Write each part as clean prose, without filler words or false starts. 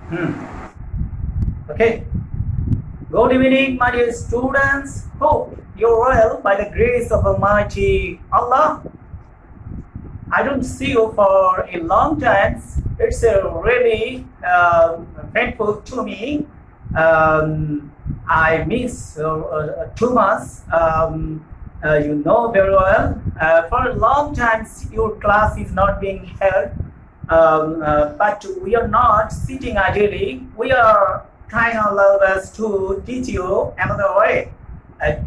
Hmm. Okay. Good evening, my dear students. Hope you're well by the grace of Almighty Allah. I don't see you for a long time. It's really painful to me. I miss too much. You know very well. For a long time, your class is not being held. But we are not sitting idly. We are trying our best to teach you another way.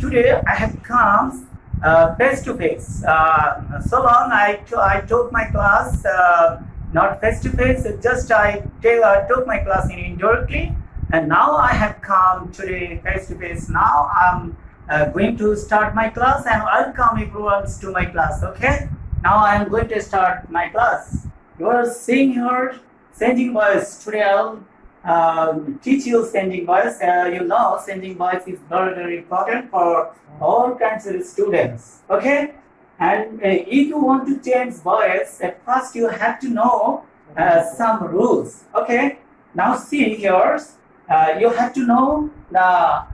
Today I have come face to face. So long I took my class not face to face, just I took my class in indirectly, and now I have come today face to face. Now I'm going to start my class and welcome everyone to my class. Okay, now I am going to start my class. You are seeing here sending voice. Today I'll teach you sending voice. You know sending voice is very important for all kinds of students. Okay, and if you want to change voice, at first you have to know some rules. Okay, now see here. You have to know the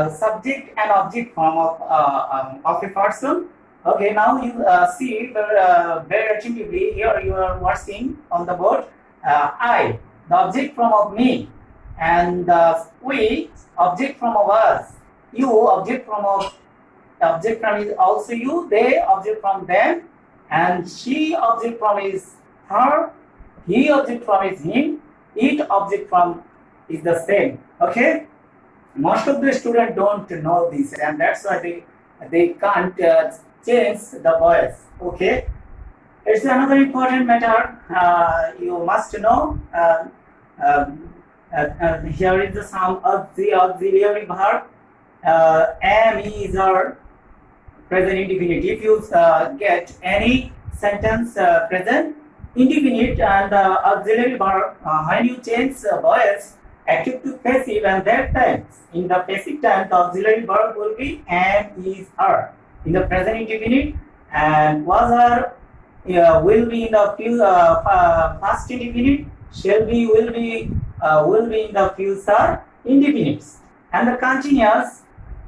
subject and object form of a person. Okay, now you see very attentively here you are watching on the board. I, the object form of me, and we, object form of us, you, object form of is also you, they, object from them, and she, object from is her, he, object from is him, it, object from is the same. Okay, most of the students don't know this, and that's why they can't change the voice. Okay, it's another important matter you must know. Here is the some of the auxiliary verb. Am, is, or present indefinite. If you get any sentence present indefinite and auxiliary verb, when you change voice active to passive, and that time in the passive time the auxiliary verb will be am, is, are. In the present indefinite, and was, are will be in the past indefinite, shall be, will be in the future indefinite, and the continuous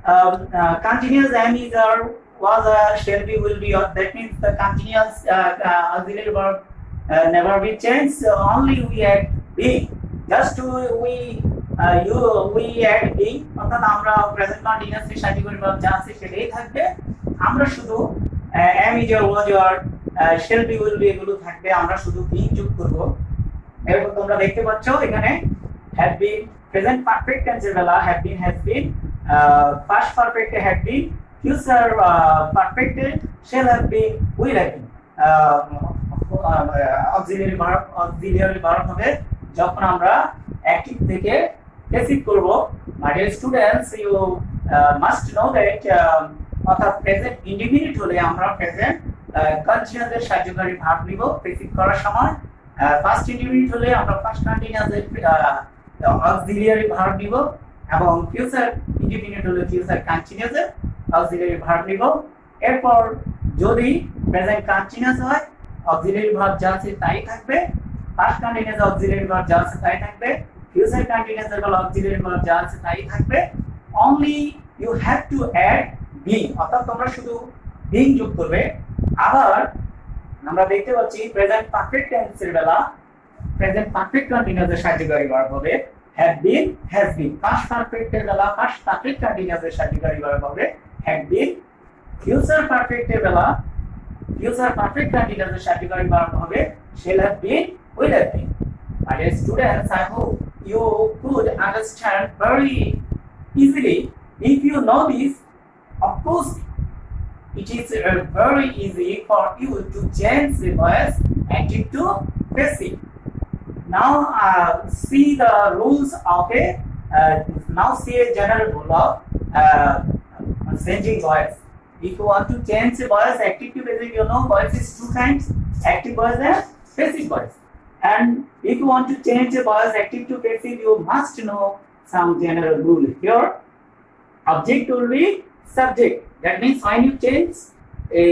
am, is, are, was, are, shall be, will be, or that means the continuous auxiliary verb never be changed. Only we add be. Just we add be, অর্থাৎ আমরা present continuous এর সাথে করে verb যা আছে সেটাই থাকবে। আমরা শুধু am, is, or, was, are, shall be, will be এগুলো থাকবে, আমরা শুধু being যোগ করব। এরপর তোমরা দেখতে পাচ্ছ এখানে have been, present perfect tense এর বেলা have been, has been, past perfect had been, future perfect shall have been, will have been। auxiliary verb হবে যখন আমরা অ্যাক্টিভ থেকে প্যাসিভ করব। my dear students, you must know that অর্থাৎ present indefinite হলে আমরা present continuous এর সাহায্যকারী ভার্ব নিব প্যাসিভ করার সময়। ফার্স্ট ইনডিফিনিট হলে আমরা ফার্স্ট কন্টিনিউয়াস এর অক্সিলিয়ারি ভার্ব নিব, এবং ফিউচার ইনডিফিনিট হলে ফিউচার কন্টিনিউয়াস এর অক্সিলিয়ারি ভার্ব নিব। এরপর যদি প্রেজেন্ট কন্টিনিউয়াস হয় অক্সিলিয়ারি ভার্ব যা আছে তাই থাকবে, past continuous auxiliary verb যা আছে তাই থাকবে, future continuous auxiliary verb যা আছে তাই থাকবে। only you have to add being, অর্থাৎ তোমরা শুধু being যোগ করবে। আবার আমরা দেখতে পাচ্ছি প্রেজেন্ট পারফেক্ট টেন্স এর বেলা প্রেজেন্ট পারফেক্ট কন্টিনিউয়াস এর সাহায্যকারী ভার্ব হবে have been, has been। Past perfect এর বেলা পাস্ট পারফেক্ট কন্টিনিউয়াস এর সাহায্যকারী ভার্ব হবে have been। ফিউচার পারফেক্ট এর বেলা ফিউচার পারফেক্ট কন্টিনিউয়াস এর সাহায্যকারী ভার্ব হবে shall have been, will have been। My dear students, I hope you could understand very easily. If you know this, of course, it is very easy for you to change the voice active to passive. Now, see the rules of a. Now, see a general rule of changing voice. If you want to change the voice active to passive, you know voice is two kinds: active voice and passive voice. And if you want to change a voice active to passive, you must know some general rule. Here, object will be subject. That means when you change a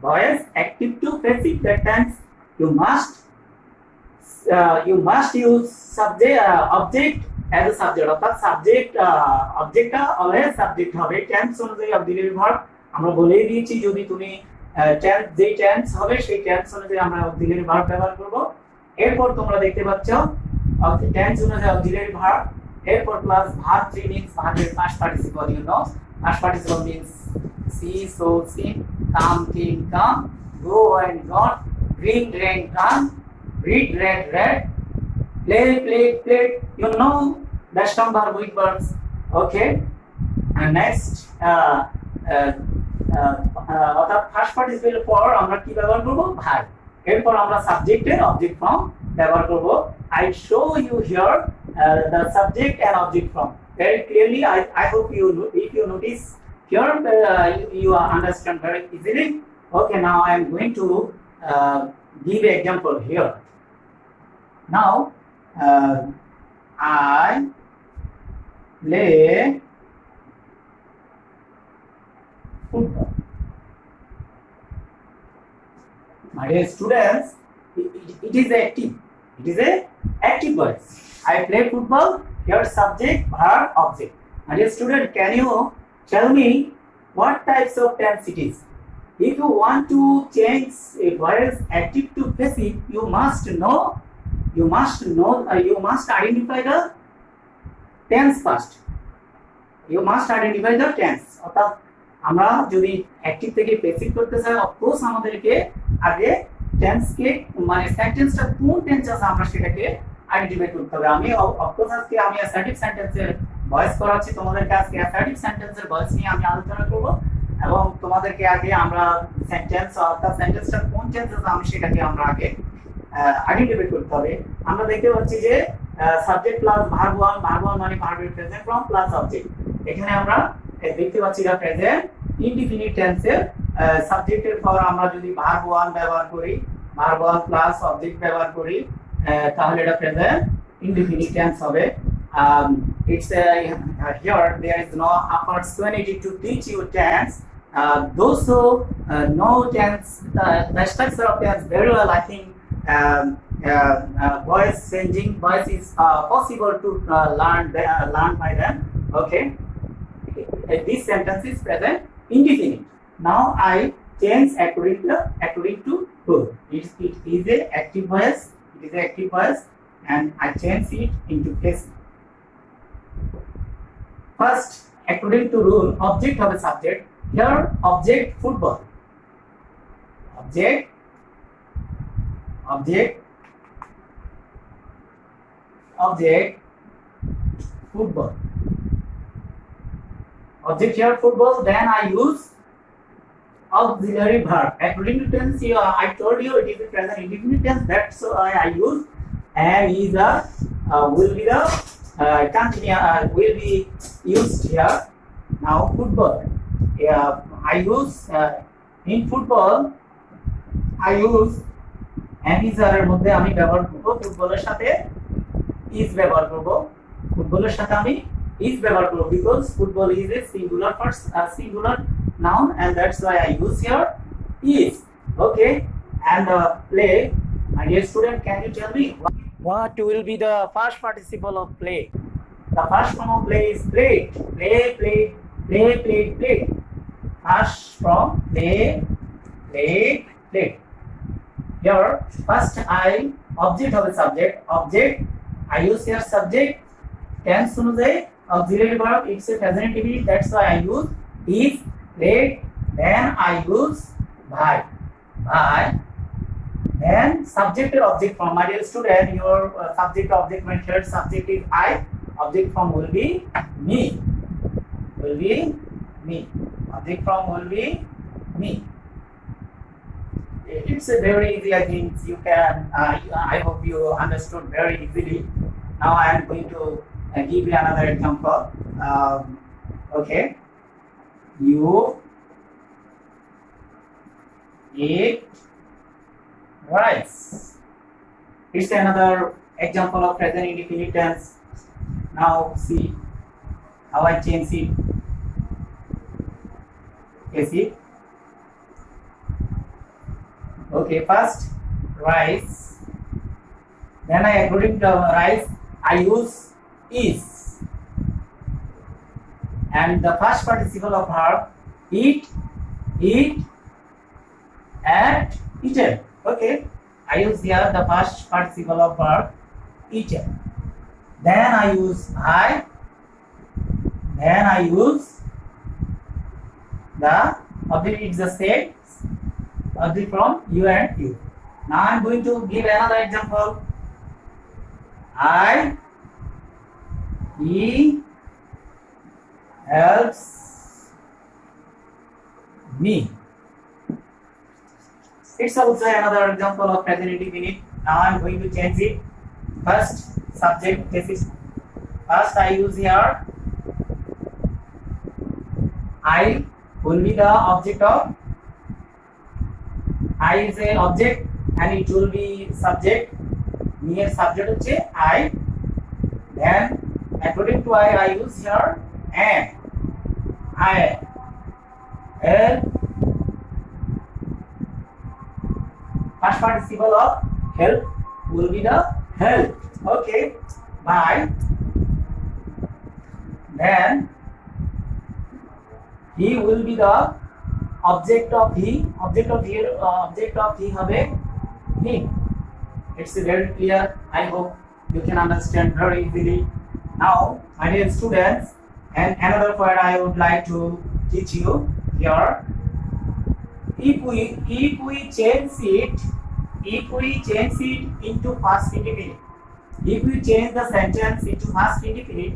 voice active to passive, that means you must you must use subject object as a subject অর্থাৎ subject অবজেক্টটা always subject হবে tense অনুযায়ী auxiliary verb আমরা বলেই দিয়েছি যদি তুমি tense যে tense হবে সেই টেন্স অনুযায়ী আমরা অক্সিলারি ভার্ব ব্যবহার করব এরপর তোমরা দেখতে পাচ্ছ টেন্স অনুযায়ী অক্সিলারি ভার্ব এরপর প্লাস ভার্ব 3 means ভার্বের past participle you know past participle means see so seen come came come go and gone drink drank drunk read read read play played played you know that's some verb with verbs okay and next অর্থাৎ first participle পর আমরা কি ব্যবহার করব verb এরপর আমরা সাবজেক্টের object form ব্যবহার করব I show you here the subject and object form very clearly I hope you if you notice here you understand very easily okay now I am going to give an example here now I play football my dear students it is active it is a active voice I play football here subject verb object my dear student can you tell me what types of tense it is if you want to change a voice active to passive you must identify the tense first you must identify the tense অর্থাৎ আমরা যদি active থেকে passive করতে চাই of course আমাদেরকে আগে টেন্সকে মানে সেন্টেন্সটা কোন টেন্স আছে আমরা সেটাকে আইডেন্টিফাই করতে হবে আমি অফকোর্স আজকে আমি অ্যাসার্টিভ সেন্টেন্সের ভয়েস করাচ্ছি তোমাদেরকে আজকে অ্যাসার্টিভ সেন্টেন্সের ভয়েস নিয়ে আমি আলোচনা করব এবং তোমাদেরকে আগে আমরা সেন্টেন্স অর্থাৎ সেন্টেন্সটা কোন টেন্স আছে আমি সেটাকে আমরা আগে আইডেন্টিফাই করতে হবে আমরা দেখতে পাচ্ছি যে সাবজেক্ট প্লাস ভার্ব 1 মানে ভার্বের প্রেজেন্ট ফর্ম প্লাস অবজেক্ট এখানে আমরা দেখতে পাচ্ছি এটা প্রেজেন্ট ইনডিফিনিট টেন্সের সাবজেক্টের পর আমরা যদি ভার্ব 1 ব্যবহার করি ভার্ব 1 প্লাস অবজেক্ট ব্যবহার করি তাহলে এটা প্রেজেন্ট ইনডিফিনিট টেন্স হবে it's here there is no opportunity to teach you tense those who know tense the structure of tense very well I think voice changing voice is possible to learn by them okay this sentence is present indefinite now I change according to rule it is a active voice and I change it into passive first according to rule object of a subject here object football object football object here football then I use auxiliary verb according to tense I told you it is a present indefinite tense that's why I use and is a will be the will be used here now football I use in football I use and is এর মধ্যে আমি ব্যবহার করব ফুটবলের সাথে is ব্যবহার করব ফুটবলের সাথে আমি is ব্যবহার করব because football is a singular noun and that's why I use here is okay and play my dear student can you tell me what will be the first participle of play the first form of play is played played first from played here first I object of a subject I use here subject tense অনুযায়ী auxiliary verb it's a present indefinite that's why I use is played then I use by then subject and object form my dear student your subject object method subject is I object form will be me object form will be me it's a very easy I think you can I hope you understood very easily now I am going to give you another example okay you eat rice it's another example of present indefinite tense now see how I change it passive okay first rice Then I according to rise, I use is. And the first participle of verb eat, ate, eaten. Okay, I use here the first participle of verb eaten. Then I use I. Then I use the object. It's the same object from you and you. Now I am going to give another example. He helps me. It's also another example of present indefinite. Now I am going to change it. First subject, this is first I use here I will be the object of I is a object and it will be subject. Near subject হচ্ছে I. Then according to I use here and I first participle of help will be the help. Okay, by. Then he will be the object of he. Object of he হবে him. It's very clear. I hope you can understand very easily. Now, my dear students, and another point I would like to teach you here. If we change it into past indefinite, if we change the sentence into past indefinite,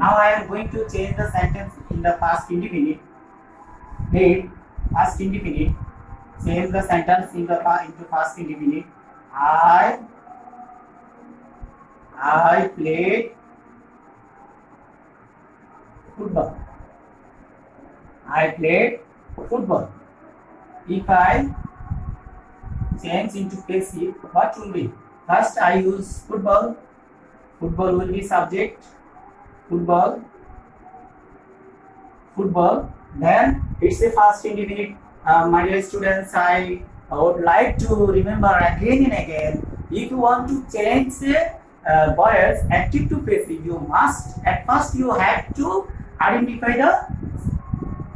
now I am going to change the sentence in the past indefinite. Read past indefinite. Change the sentence in the into past indefinite. I played football. I played football. If I change into passive, what will be? First I use football. Football will be subject. Football. Then it's a past indefinite. My dear students, I would like to remember again and again. If you want to change verbs active to passive, you must at first you have to identify the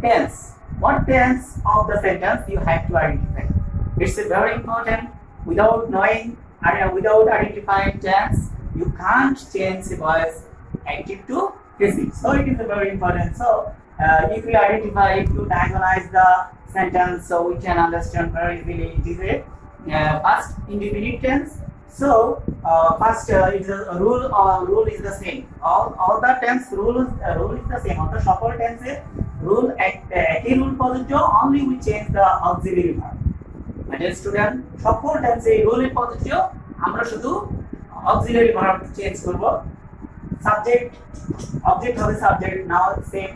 tense. What tense of the sentence you have to identify? It's very important. Without knowing and without identifying tense, you can't change verbs active to passive. So it is very important. So if we identify, if you diagonalize the sentence, so we can understand very easily. It is a past indefinite tense. So first it's a rule. Rule is the same. All the tense rule is the same. On the সকল tense rule একই rule প্রযোজ্য. Only we change the auxiliary verb. My dear student, সকল tense rule প্রযোজ্য. আমরা শুধু auxiliary verb change করব. Subject object হবে subject. Now same.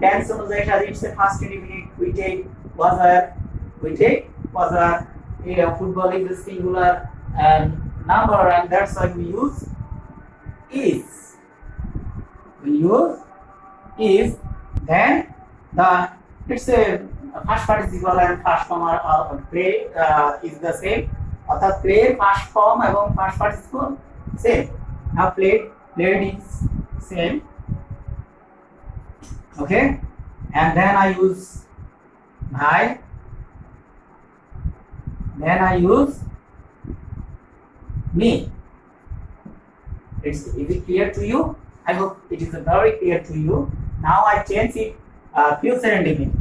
Tense অনুযায়ী সাথে it's the past indefinite. We take was football is the singular and number, and that's why we use is. Then it's a first participle and first form play is the same. অর্থাৎ play first form এবং first participle same. Now played is same. Okay, and then I use I. Then I use me. Is it clear to you? I hope it is very clear to you. Now I change it future indefinite.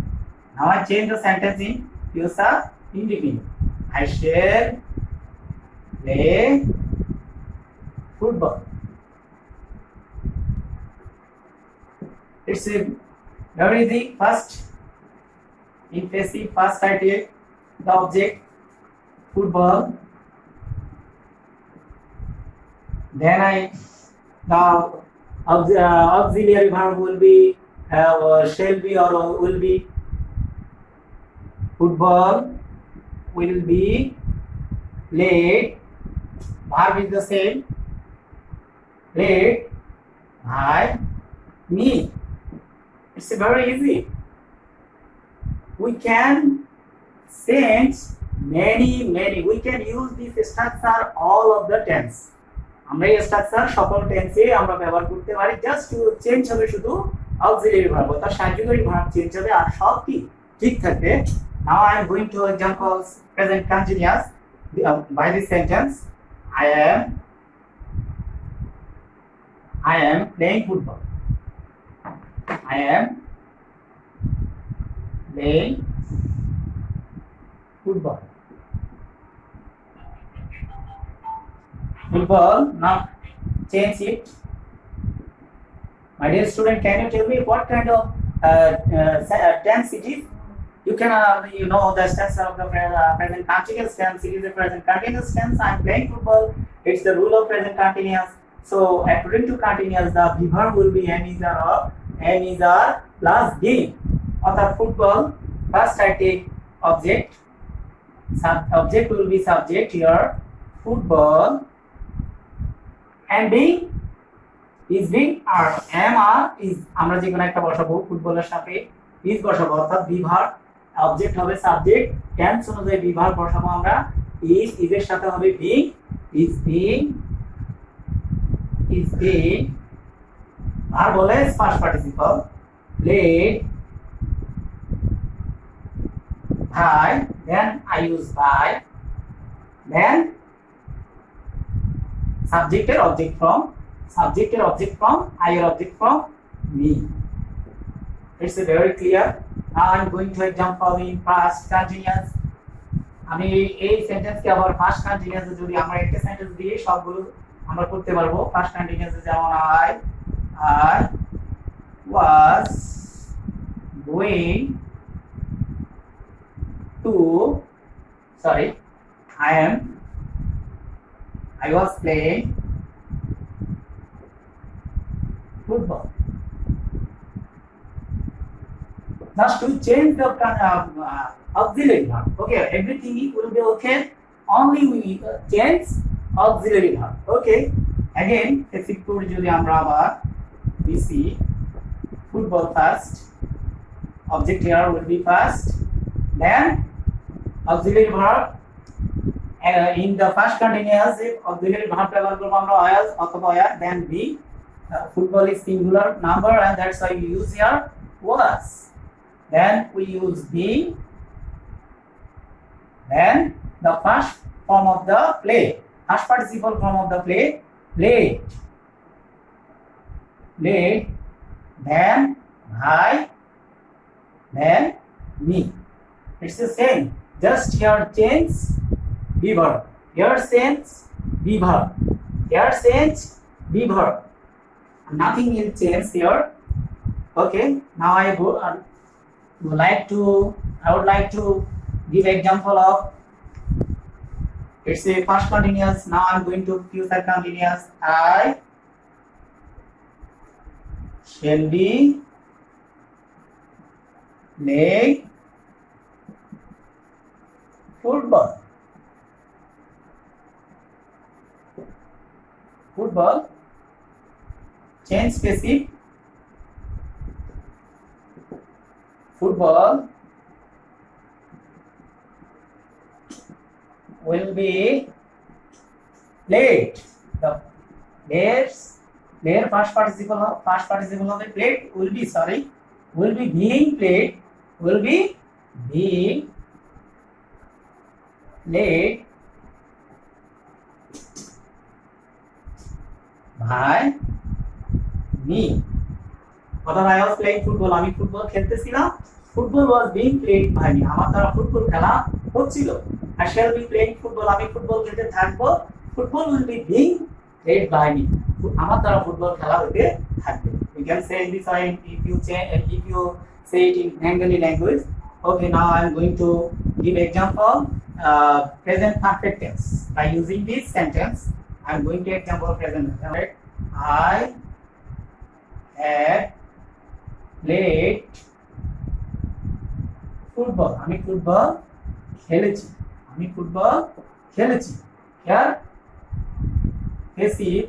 Now I change the sentence in future indefinite. I shall play football. It's a very easy. First in passive, first I take the object football. Then the auxiliary verb will be shall be or will be. Football will be played. Verb is the same. Played by me. It's very easy. We can change many we can use this structure all of the tense. আমরা এই structure সকল টেন্সে আমরা ব্যবহার করতে পারি। Just change হবে শুধু অক্সিলারি ভার্ব অর্থাৎ সাহায্যকারী ভার্ব চেঞ্জ হবে, আর সব কি ঠিক থাকবে। Now I am going to examples present continuous by this sentence. I am playing football. I am playing football. Football. Now change it. My dear student, can you tell me what kind of tense it is? You can you know the structure of the present continuous tense. It is a present continuous tense. I am playing football. It's the rule of present continuous. So according to continuous, the verb will be am is or plus being. অর্থাৎ football, first I take object, object will be subject here, football, and being is being আর am আর is আমরা যে কোনো একটা বসাবো, ফুটবলের সাথে is বসাবো অর্থাৎ verb, object হবে subject, tense অনুযায়ী verb বসাবো আমরা, is এর সাথে হবে being, is being verb হলে past participle, played by, then I use by, then subject or object from, I or object from me. It's a very clear. Now I'm going to example in past continuous. আমি এই সেন্টেন্সকে আবার past continuous যদি আমরা একটা sentence দিয়ে সবগুলো আমরা করতে পারবো। past continuous যেমন I was going to, I was playing football. Just to change the auxiliary verb. Okay, everything will be okay. Only we change auxiliary verb. Okay. Again, effective যদি আমরা আবার we see football first. Object here will be first. Then auxiliary verb in the first continuous auxiliary verb ব্যবহার করব আমরা was অথবা were, then be. Football is singular number and that's why we use here was. Then we use be. Then the first form of the play, first participle form of the play, played. Then I, then me. It's the same. Just here change be verb. Here change be verb. Here change be verb. Nothing will change here. Okay. Now I would like to give example of, it's a past continuous. Now I'm going to future continuous. I shall be playing football. Change passive. Football will be played. The player past participle of the played will be being played, will be being played by me. অর্থাৎ I was playing football, আমি football খেলতেছিলাম, football was being played by me, আমার দ্বারা football খেলা হচ্ছিল। I shall be playing football, আমি football খেলতে থাকবো, football will be being played by me, আমার দ্বারা ফুটবল খেলা হতে থাকবে। You can say in this way if you say it in Bengali language. Okay, now I am going to give example present perfect tense. By using this sentence, I am going to example present perfect. I had played football. আমি football খেলেছি। Here passive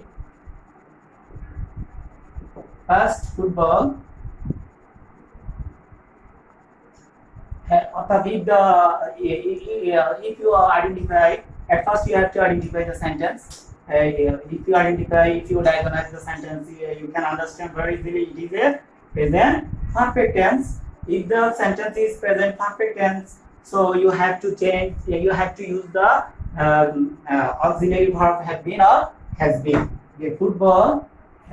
first football অর্থাৎ if you identify, at first you have to identify the sentence. If you diagnose the sentence, you can understand very easily it is a present perfect tense. If the sentence is present perfect tense, so you have to change, you have to use the auxiliary verb have been or has been. The football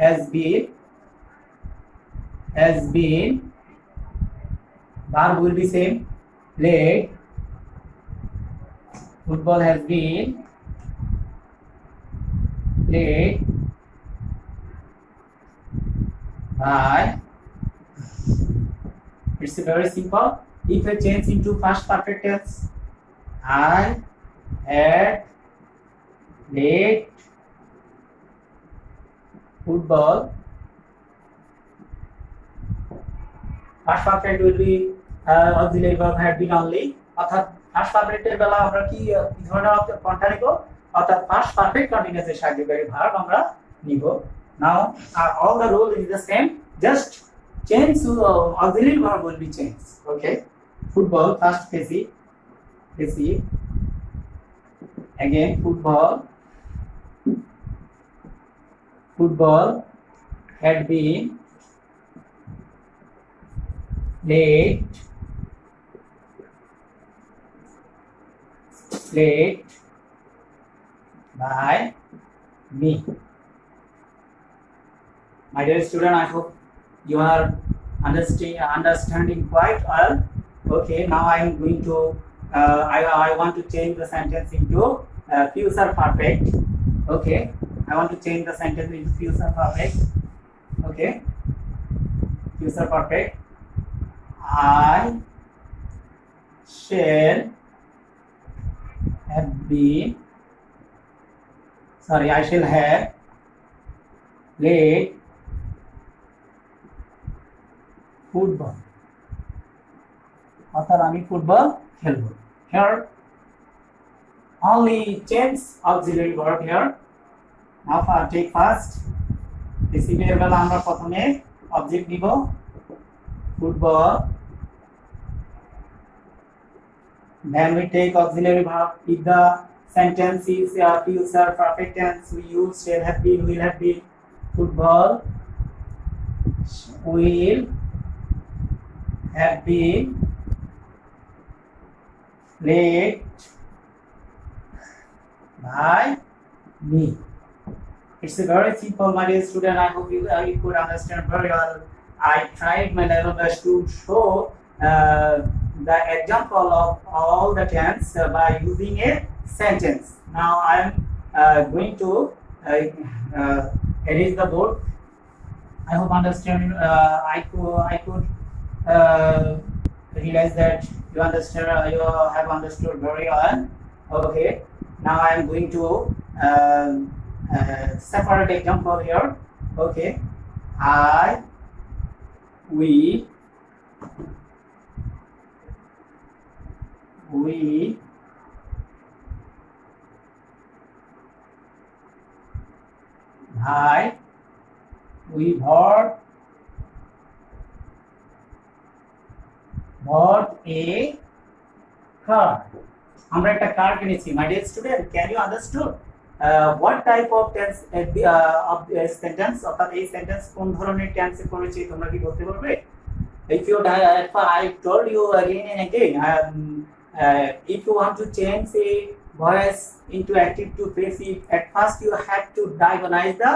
has been, verb will be same, played. Football has been played by. It's very simple. If I change into past perfect tense, I had played football. Past perfect will be auxiliary verb had been only. অর্থাৎ past perfect এর বেলা আমরা কি ধরনের কোনটা নিব? অর্থাৎ past perfect continuous এর সাহায্যকারী verb আমরা নিব। Now all the rule is the same, just change to auxiliary verb will be changed. Okay, football, past passive, again football had been played by me. My dear student, I hope you are understanding quite well. Okay, now I am going to I want to change the sentence into future perfect. Okay, I want to change the sentence into future perfect. Okay, future perfect. I shall have been, sorry, I shall have played football. অর্থাৎ আমি football খেলবো। Here only change auxiliary verb here. Now take first. passive এর বেলা আমরা প্রথমে object নিব football, then we take auxiliary verb. If the sentence is future perfect tense, we use shall have been, will have been. Football will have been played by me. It's a very simple, my dear student. I hope you could understand very well. I tried my level best to show the example of all the tense by using a sentence. Now I am going to erase the board. I hope understand. I could realize that you understand. You have understood very well. Okay. Now I am going to separate example here. Okay. We bought a car. আমরা একটা কার কিনেছি। My dear student, can you understood what type of tense of sentence, অর্থাৎ এই sentence কোন ধরনের টেন্সে করেছি তোমরা কি বলতে পারবে? If you I told you again and again, if you want to change a voice into active to passive, at first you have to diagnose the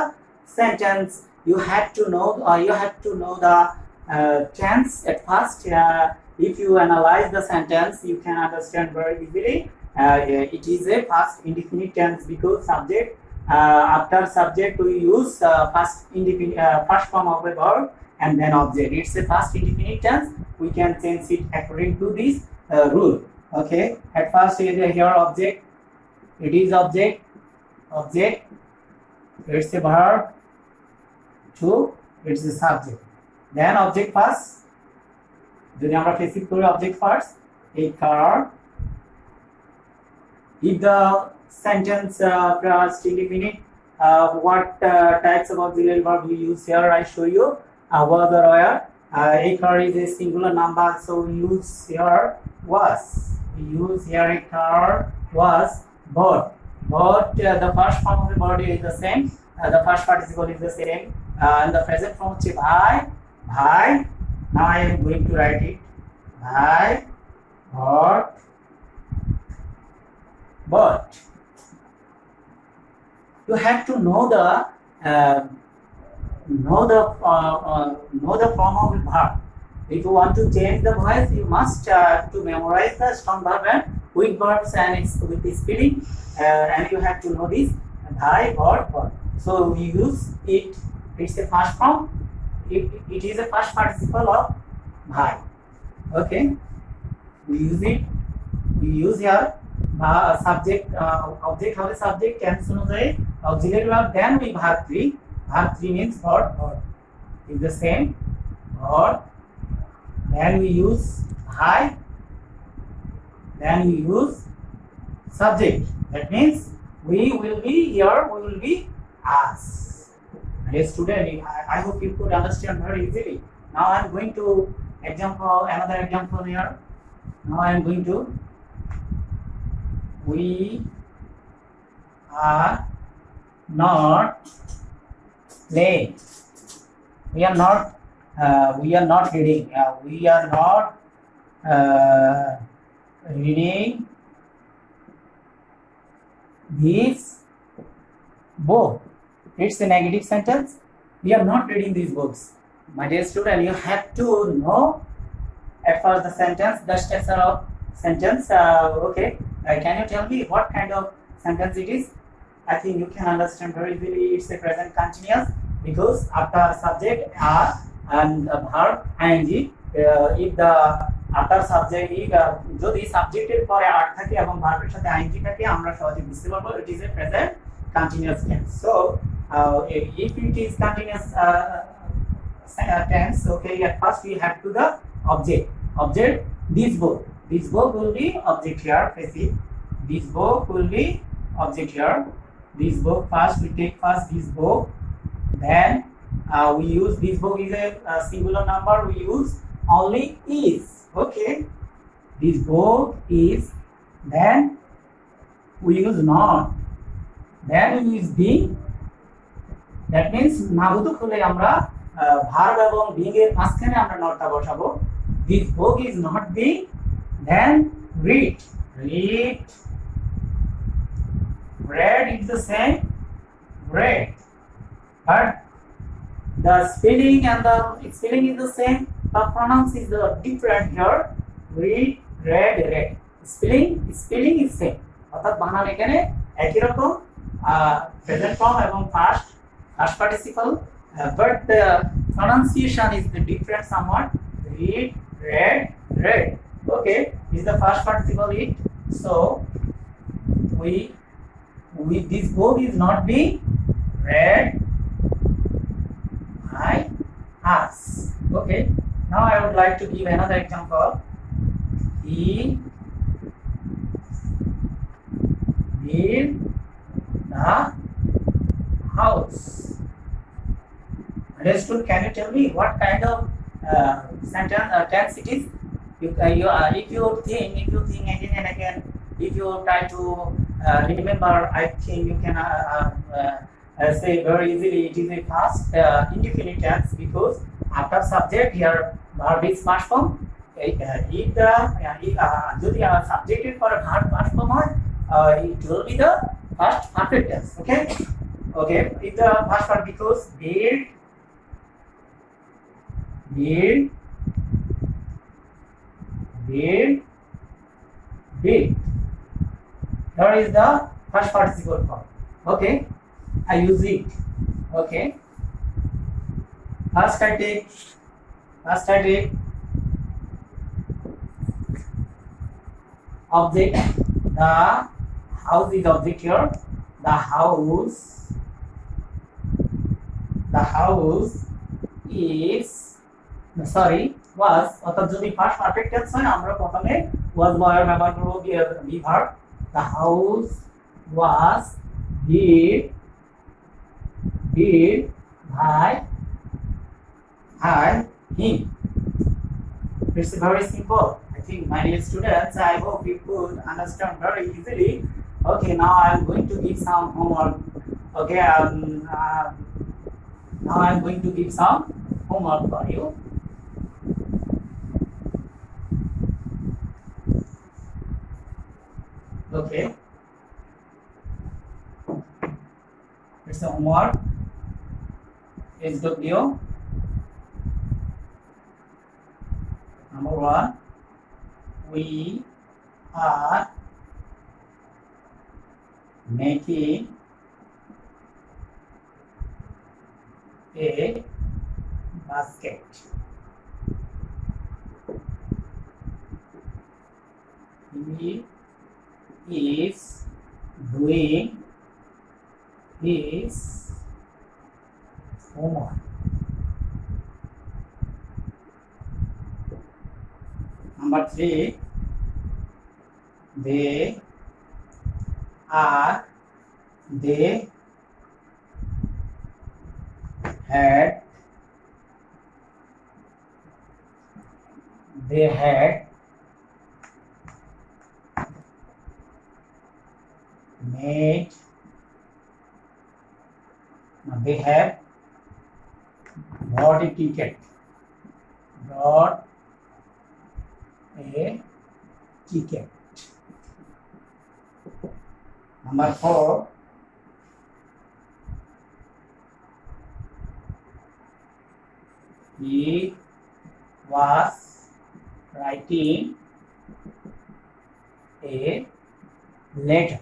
sentence. You have to know the tense at first. If you analyze the sentence, you can understand very easily. It is a past indefinite tense because subject after subject we use first form of a verb and then object. It's a past indefinite tense. We can change it according to this rule. Okay. At first here object. It is object. It's a verb. Two. It's a subject. Then object first. যদি আমরা passive করি object first. A car. If the sentence past indefinite, what types of auxiliary verb we use here? I show you. Was or where. A car is a singular number, so we use here was. We use here a car, was, bought. Bought, the first form of the body is the same, the first participle is the same, and the present form হচ্ছে ভাই, ভাই. Now I am going to write it. ভাই, bought, bought. You have to know the form of the verb. If you want to change the voice, you must to memorize the strong verb and weak verbs and with the spelling, and you have to know this bhai, bought, bought. So we use it. It's a first form. It is a first participle of bhai. Okay, we use it. We use here subject, object হবে subject, tense অনুযায়ী auxiliary verb, then we verb 3. Verb 3 means bought, bought. It's the same, bought. Then we use I, then we use subject. That means we will be here, we will be us. Yes, student, I hope you could understand very easily. Now I am going to another example here. Now I am going to, we are not playing. We are not reading. We are not reading this book. It's a negative sentence. We are not reading these books. My dear student, you have to know at first the sentence, the structure of sentence. Okay, can you tell me what kind of sentence it is? I think you can understand very easily. It's a present continuous because after subject are and verb ing, if the after subject যদি সাবজেক্টের পরে আর থাকে এবং ভার্বের সাথে ING থাকে আমরা সহজে বুঝতে পারবো it is a present continuous tense. So if it is continuous tense, okay, at first we have to the object this book will be object here, passive. This book will be object here. This book, first we take first this book, then we use this book is a singular number, we use only is. Okay, this book is, then we use not, then we use being. That means নাগত হলে আমরা verb এবং being এর মাঝখানে আমরা নটটা বসাবো. This book is not being, then read, read is the same, read, but the spelling and the spelling is the same, the pronounce is the different here. Read, read, read. Spelling is same. অর্থাৎ বানান এখানে একই রকম, present form এবং past participle, but the pronunciation is the different somewhat. Read, read, read. Okay, is the first participle it. So we this book is not being read by us. Okay, now I would like to give another example. He built the house. Understood? Can you tell me what kind of sentence tense it is? If you think again and again, if you try to remember, I think you can say very easily it is a past indefinite tense because after subject here verb is past form. If the যদি subject এর পরে verb past form হয়, it will be the past perfect tense. Okay, if the past part because build, here is the first participle form. Okay, I use it. Okay, first I take object. The house is object here. The house is was, অর্থাৎ যদি first perfect tense হয় আমরা প্রথমে was ব্যবহার করব be verb. The house was built by him. It's very simple. I think, my dear students, I hope you could understand very easily. Okay, now I'm going to give some homework. Okay, now I'm going to give some homework for you. Okay, it's a homework. SW number 1. We are making a basket. He is doing his homework. Number 3, they had made they have bought a ticket. Bought a ticket. Number 4, he was writing a letter.